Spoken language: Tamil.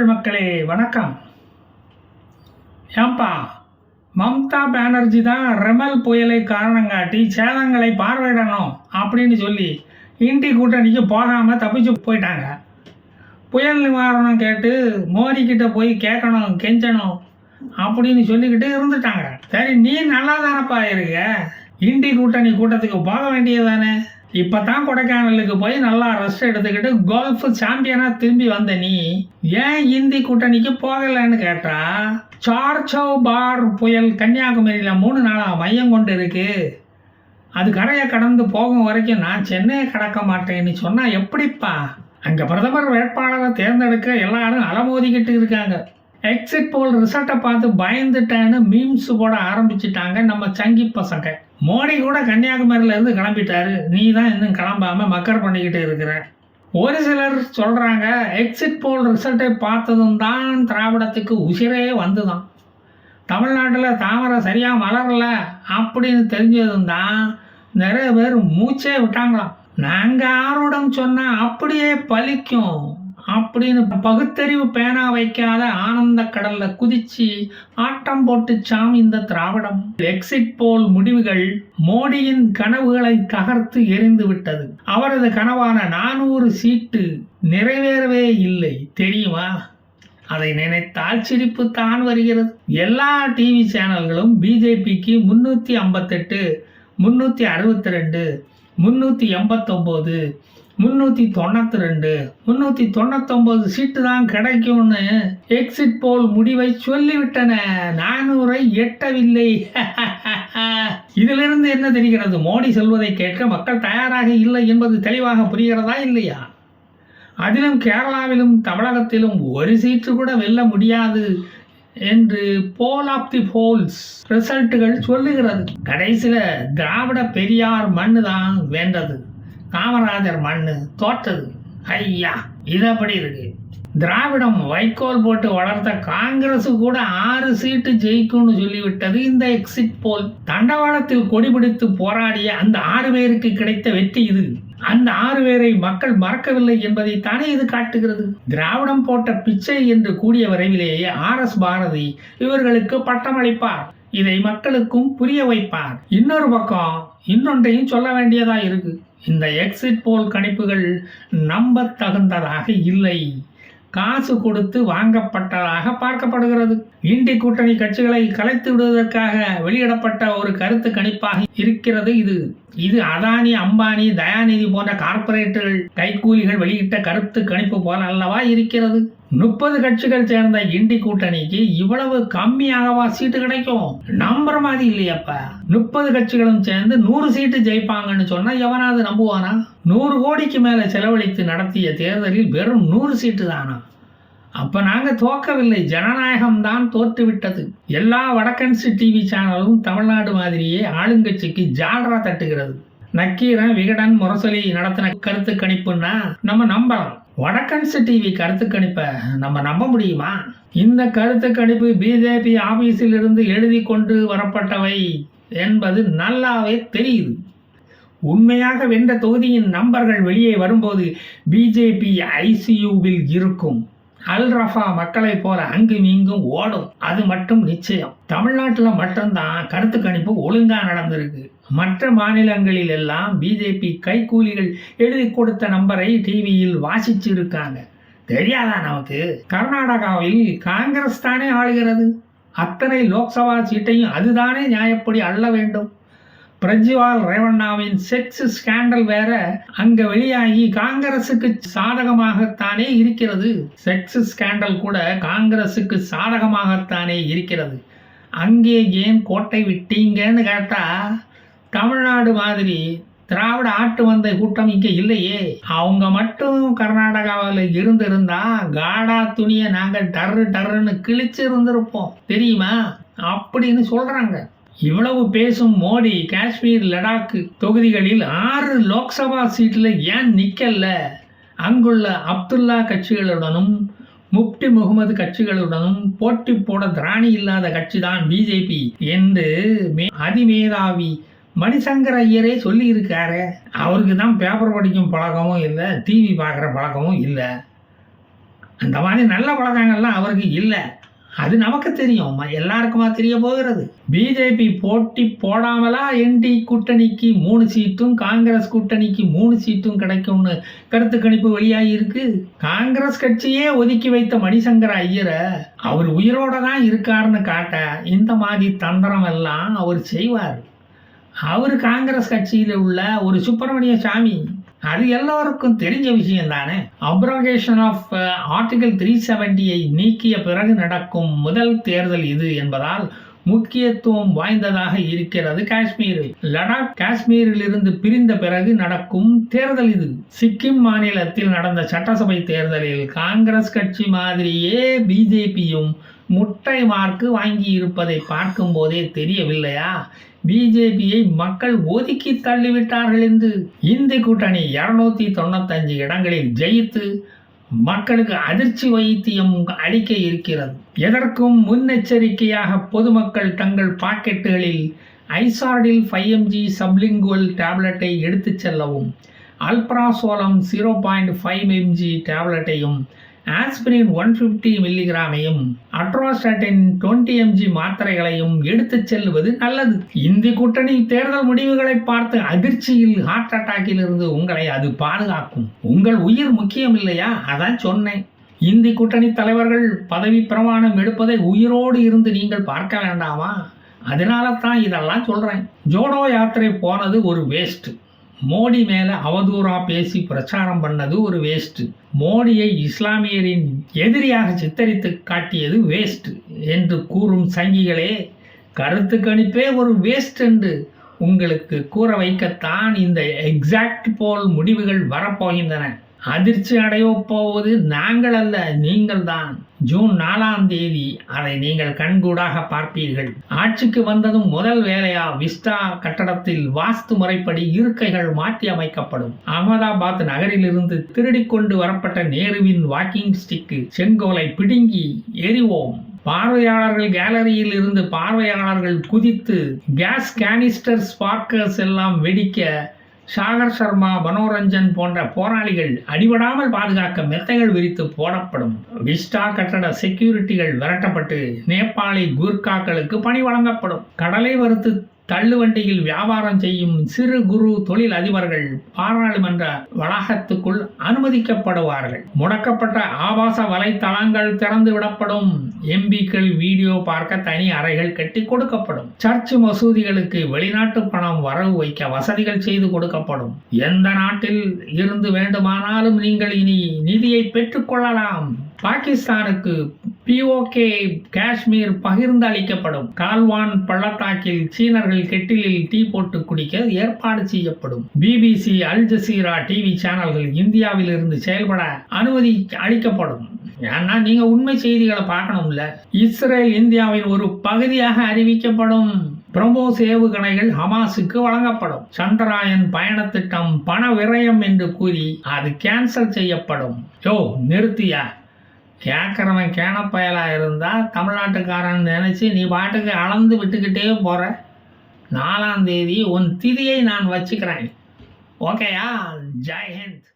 தமிழ் மக்களே வணக்கம். ஏன்பா மம்தா பானர்ஜி தான் ரெமல் புயலை காரணம் காட்டி சேதங்களை பார்வையிடணும் அப்படின்னு சொல்லி இண்டி கூட்டணிக்கு போகாமல் தப்பிச்சு போயிட்டாங்க. புயல் நிவாரணம் கேட்டு மோடிக்கிட்ட போய் கேட்கணும் கெஞ்சணும் அப்படின்னு சொல்லிக்கிட்டு இருந்துட்டாங்க. சரி, நீ நல்லா தானப்பா இருக்க, இண்டி கூட்டணி கூட்டத்துக்கு போக வேண்டியதானே. இப்போ தான் கொடைக்கானலுக்கு போய் நல்லா ரெஸ்ட் எடுத்துக்கிட்டு கோல்ஃப் சாம்பியனாக திரும்பி வந்த நீ ஏன் இந்தி கூட்டணிக்கு போகலைன்னு கேட்டா, சார்சௌ பார் புயல் கன்னியாகுமரியில் 3 நாளாக மையம் கொண்டு இருக்கு, அது கரையை கடந்து போகும் வரைக்கும் நான் சென்னையை கடக்க மாட்டேன்னு சொன்னால் எப்படிப்பா? அங்கே பிரதமர் வேட்பாளரை தேர்ந்தெடுக்க எல்லாரும் அலமோதிக்கிட்டு இருக்காங்க. எக்ஸிட் போல் ரிசல்ட்டை பார்த்து பயந்துட்டேன்னு மீம்ஸ் போட ஆரம்பிச்சிட்டாங்க நம்ம சங்கி பசங்க. மோடி கூட கன்னியாகுமரியிலேருந்து கிளம்பிட்டாரு, நீ தான் இன்னும் கிளம்பாமல் மக்கர் பண்ணிக்கிட்டு இருக்கிற. ஒரு சிலர் சொல்கிறாங்க எக்ஸிட் போல் ரிசல்ட்டை பார்த்ததும் தான் திராவிடத்துக்கு உசிரே வந்துதான், தமிழ்நாட்டில் தாமரை சரியாக மலரல அப்படின்னு தெரிஞ்சதும் தான் நிறைய பேர் மூச்சே விட்டாங்களாம். நாங்கள் ஆர்வடம் சொன்னால் அப்படியே பலிக்கும் அப்படின்னு பகுத்தறிவு பேனா வைக்காத ஆனந்த கடல்ல குதிச்சு ஆட்டம் போட்டு சாமி இந்த திராவிடம். எக்ஸிட் போல் முடிவுகள் மோடியின் கனவுகளை தகர்த்து எரிந்து விட்டது. அவரது கனவான 400 சீட்டு நிறைவேறவே இல்லை தெரியுமா? அதை நினைத்தால் சிரிப்பு தான் வருகிறது. எல்லா டிவி சேனல்களும் பிஜேபிக்கு 358, 362, 389, 392, 399 சீட்டு தான் கிடைக்கும்னு எக்ஸிட் போல் முடிவை சொல்லிவிட்டன. 400 எட்டவில்லை. இதிலிருந்து என்ன தெரிகிறது? மோடி சொல்வதை கேட்க மக்கள் தயாராக இல்லை என்பது தெளிவாக புரிகிறதா இல்லையா? அதிலும் கேரளாவிலும் தமிழகத்திலும் ஒரு சீட்டு கூட வெல்ல முடியாது என்று போல் ஆஃப் தி போல்ஸ் ரிசல்ட்டுகள் சொல்லுகிறது. கடைசியில் திராவிட பெரியார் மண்ணு தான் வென்றது, காமராஜர் மண்ணு தோற்றது. ஐயா, இது அப்படி இருக்கு. திராவிடம் வைக்கோல் போட்டு வளர்த்த காங்கிரஸ் கூட 6 சீட்டு ஜெயிக்கும்னு சொல்லிவிட்டது இந்த எக்ஸிட் போல். தண்டவாளத்தில் கொடி பிடித்து போராடிய அந்த 6 பேருக்கு கிடைத்த வெற்றி இது. அந்த 6 பேரை மக்கள் மறக்கவில்லை என்பதை தானே இது காட்டுகிறது. திராவிடம் போட்ட பிச்சை என்று கூடிய விரைவிலேயே RS பாரதி இவர்களுக்கு பட்டமளிப்பார். இதை மக்களுக்கும் புரிய வைப்பார். இன்னொரு பக்கம் இன்னொன்றையும் சொல்ல வேண்டியதா இருக்கு. இந்த எக்ஸிட் போல் கணிப்புகள் நம்ப தகுந்ததாக இல்லை, காசு கொடுத்து வாங்கப்பட்டதாக பார்க்கப்படுகிறது. இண்டி கூட்டணி கட்சிகளை கலைத்து விடுவதற்காக வெளியிடப்பட்ட ஒரு கருத்து கணிப்பாக இருக்கிறது இது. இது அதானி, அம்பானி, தயாநிதி போன்ற கார்பரேட்டுகள் கைக்கூலிகள் வெளியிட்ட கருத்து கணிப்பு போல அல்லவா இருக்கிறது. 30 கட்சிகள் சேர்ந்த இண்டி கூட்டணிக்கு இவ்வளவு கம்மியாகவா சீட்டு கிடைக்கும்? நம்புற மாதிரி இல்லையப்பா. 30 கட்சிகளும் சேர்ந்து 100 சீட்டு ஜெயிப்பாங்கன்னு சொன்னா எவனாவது நம்புவானா? 100 கோடிக்கு மேல செலவழித்து நடத்திய தேர்தலில் வெறும் 100 சீட்டு தானா? அப்ப நாங்க தோக்கவில்லை, ஜனநாயகம் தான் தோற்றுவிட்டது. எல்லா வடக்கன்ஸ் டிவி சேனலும் தமிழ்நாடு மாதிரியே ஆளுங்கட்சிக்கு ஜால்ரா தட்டுகிறது. நக்கீரன், விகடன், முரசொலி நடத்தின கருத்து கணிப்புன்னா நம்ம நம்பலாம். வடக்கன்ஸ் டிவி கருத்து கணிப்பை நம்ம நம்ப முடியுமா? இந்த கருத்து கணிப்பு பிஜேபி ஆபீஸில் இருந்து எழுதி கொண்டு வரப்பட்டவை என்பது நல்லாவே தெரியுது. உண்மையாக வென்ற தொகுதியின் நம்பர்கள் வெளியே வரும்போது பிஜேபி ஐசியூவில் இருக்கும். அல்ரஃபா மக்களை போல அங்கும் இங்கும் ஓடும், அது மட்டும் நிச்சயம். தமிழ்நாட்டில் மட்டும்தான் கருத்து கணிப்பு ஒழுங்கா நடந்திருக்கு. மற்ற மாநிலங்களில் எல்லாம் பிஜேபி கைக்கூலிகள் எழுதி கொடுத்த நம்பரை டிவியில் வாசிச்சு இருக்காங்க. தெரியாதா நமக்கு? கர்நாடகாவில் காங்கிரஸ் தானே ஆளுகிறது. அத்தனை லோக்சபா சீட்டையும் அதுதானே நியாயப்படி அள்ள வேண்டும். பிரஜ்வால் ரேவண்ணாவின் செக்ஸ் ஸ்கேண்டல் வேற அங்க வெளியாகி காங்கிரசுக்கு சாதகமாகத்தானே இருக்கிறது. செக்ஸ் ஸ்கேண்டல் கூட காங்கிரசுக்கு சாதகமாகத்தானே இருக்கிறது. அங்கே ஏன் கோட்டை விட்டீங்கன்னு கேட்டா, தமிழ்நாடு மாதிரி திராவிட ஆட்டு வந்த கூட்டம் இங்கே இல்லையே. அவங்க மட்டும் கர்நாடகாவில் இருந்திருந்தா காடா துணியை நாங்கள் டர்ருன்னு கிழிச்சு இருந்திருப்போம் தெரியுமா அப்படின்னு சொல்றாங்க. இவ்வளவு பேசும் மோடி காஷ்மீர், லடாக் தொகுதிகளில் 6 லோக்சபா சீட்டில் ஏன் நிக்கல? அங்குள்ள அப்துல்லா கட்சிகளுடனும் முப்தி முகமது கட்சிகளுடனும் போட்டி போட திராணி இல்லாத கட்சி தான் பிஜேபி என்று அதிமேதாவி மணிசங்கர் ஐயரே சொல்லி இருக்காரு. அவருக்கு தான் பேப்பர் படிக்கும் பழக்கமும் இல்லை, டிவி பார்க்குற பழக்கமும் இல்லை. அந்த மாதிரி நல்ல பழக்கங்கள்லாம் அவருக்கு இல்லை. அது நமக்கு தெரியும், எல்லாருக்குமா தெரிய போகிறது? பிஜேபி போட்டி போடாமலா என்டி கூட்டணிக்கு 3 சீட்டும் காங்கிரஸ் கூட்டணிக்கு 3 சீட்டும் கிடைக்கும்னு கருத்து கணிப்பு வெளியாகி இருக்கு. காங்கிரஸ் கட்சியே ஒதுக்கி வைத்த மணிசங்கர ஐயரை அவர் உயிரோட தான் இருக்காருன்னு காட்ட இந்த மாதிரி தந்திரம் எல்லாம் அவர் செய்வார். அவர் காங்கிரஸ் கட்சியில் உள்ள ஒரு சுப்பிரமணிய சாமி, அது எல்லோருக்கும் தெரிஞ்ச விஷயம் தானே. அப்ரோகேஷன் ஆஃப் ஆர்டிகல் 370 நீக்கிய பிறகு நடக்கும் முதல் தேர்தல் இது என்பதால் முக்கியத்துவம் வாய்ந்ததாக இருக்கிறது காஷ்மீரில். லடாக் காஷ்மீரில் இருந்து பிரிந்த பிறகு நடக்கும் தேர்தல் இது. சிக்கிம் மாநிலத்தில் நடந்த சட்டசபை தேர்தலில் காங்கிரஸ் கட்சி மாதிரியே பிஜேபியும் முட்டை மார்க்கு வாங்கி இருப்பதை பார்க்கும் போதே தெரியவில்லையா பிஜேபியை மக்கள் ஒதுக்கி தள்ளிவிட்டார்கள் என்று? இந்தி கூட்டணி 295 இடங்களில் ஜெயித்து மக்களுக்கு அதிர்ச்சி வைத்தியம் அளிக்க இருக்கிறது. எதற்கும் முன்னெச்சரிக்கையாக பொதுமக்கள் தங்கள் பாக்கெட்டுகளில் ஐசார்டில் 5mg சப்லிங்குவல் டேப்லெட்டை எடுத்துச் செல்லவும், அல்ப்ராசோலம் 0.5 mg டேப்லெட்டையும், ஆஸ்பிரின் 150 மில்லிகிராமையும், அட்ரோஸ்டாட்டின் 20 mg மாத்திரைகளையும் எடுத்துச் செல்வது நல்லது. இந்தி கூட்டணி தேர்தல் முடிவுகளை பார்த்து அதிர்ச்சியில் ஹார்ட் அட்டாக்கில் இருந்து உங்களை அது பாதுகாக்கும். உங்கள் உயிர் முக்கியம் இல்லையா? அதான் சொன்னேன். இந்தி கூட்டணி தலைவர்கள் பதவி பிரமாணம் எடுப்பதை உயிரோடு இருந்து நீங்கள் பார்க்க வேண்டாமா? அதனால தான் இதெல்லாம் சொல்றேன். ஜோடோ யாத்திரை போனது ஒரு வேஸ்ட். மோடி மேல அவதூறா பேசி பிரச்சாரம் பண்ணது ஒரு வேஸ்ட். மோடியை இஸ்லாமியரின் எதிரியாக சித்தரித்து காட்டியது வேஸ்ட் என்று கூறும் சங்கிகளே, கருத்து கணிப்பே ஒரு வேஸ்ட் என்று உங்களுக்கு கூற வைக்கத்தான் இந்த எக்ஸாக்ட் போல் முடிவுகள் வரப்போகின்றன. அதிர்ச்சி அடைய போவது நாங்கள் அல்ல, நீங்கள் தான். ஜூன் 4ஆம் தேதி அதை நீங்கள் கண்கூடாக பார்ப்பீர்கள். ஆட்சிக்கு வந்ததும் முதல் வேலையா விஸ்டா கட்டடத்தில் வாஸ்து முறைப்படி இருக்கைகள் மாற்றி அமைக்கப்படும். அகமதாபாத் நகரிலிருந்து திருடிக்கொண்டு வரப்பட்ட நேருவின் வாக்கிங் ஸ்டிக்கு செங்கோலை பிடுங்கி எறிவோம். பார்வையாளர்கள் கேலரியில் இருந்து பார்வையாளர்கள் குதித்து கேஸ் கேனிஸ்டர் ஸ்பார்க்கர்ஸ் எல்லாம் வெடிக்க சாகர் சர்மா, மனோரஞ்சன் போன்ற போராளிகள் அடிபடாமல் பாதுகாக்க மெத்தைகள் விரித்து போடப்படும். விஸ்டா கட்டட செக்யூரிட்டிகள் விரட்டப்பட்டு நேபாளி கூர்காக்களுக்கு பணி வழங்கப்படும். கடலை வறுத்து தள்ளுவண்டியில் வியாபாரம் செய்யும் சிறு குறு தொழில் அதிபர்கள் பாராளுமன்ற வளாகத்துக்குள் அனுமதிக்கப்படுவார்கள். முடக்கப்பட்ட ஆபாச வலைத்தளங்கள் திறந்து விடப்படும். எம்பிக்கள் வீடியோ பார்க்க தனி அறைகள் கட்டி கொடுக்கப்படும். சர்ச் மசூதிகளுக்கு வெளிநாட்டு பணம் வரவு வைக்க வசதிகள் செய்து கொடுக்கப்படும். எந்த நாட்டில் இருந்து வேண்டுமானாலும் நீங்கள் இனி நிதியை பெற்றுக் கொள்ளலாம். பாகிஸ்தானுக்கு POK காஷ்மீர் பகிர்ந்து அளிக்கப்படும். கால்வான் பள்ளத்தாக்கில் சீனர்கள் கெட்டிலில் டீ போட்டு குடிக்க ஏற்பாடு செய்யப்படும். BBC, அல் ஜசீரா டிவி சேனல்கள் இந்தியாவில் இருந்து செயல்பட அனுமதி அளிக்கப்படும். ஏன்னா நீங்க உண்மை செய்திகளை பார்க்கணும்ல. இஸ்ரேல் இந்தியாவின் ஒரு பகுதியாக அறிவிக்கப்படும். பிரம்மோஸ் ஏவுகணைகள் ஹமாஸுக்கு வழங்கப்படும். சந்திராயன் பயண திட்டம் பண விரயம் என்று கூறி அது கேன்சல் செய்யப்படும். நிறுத்தியா? கேட்குறவன் கேனப்பயலாக இருந்தால் தமிழ்நாட்டுக்காரன் நினச்சி நீ பாட்டுக்கு அளந்து விட்டுக்கிட்டே போகிற. 4ஆம் தேதி உன் திதியை நான் வச்சுக்கிறேன். ஓகேயா? ஜெய் ஹிந்த்.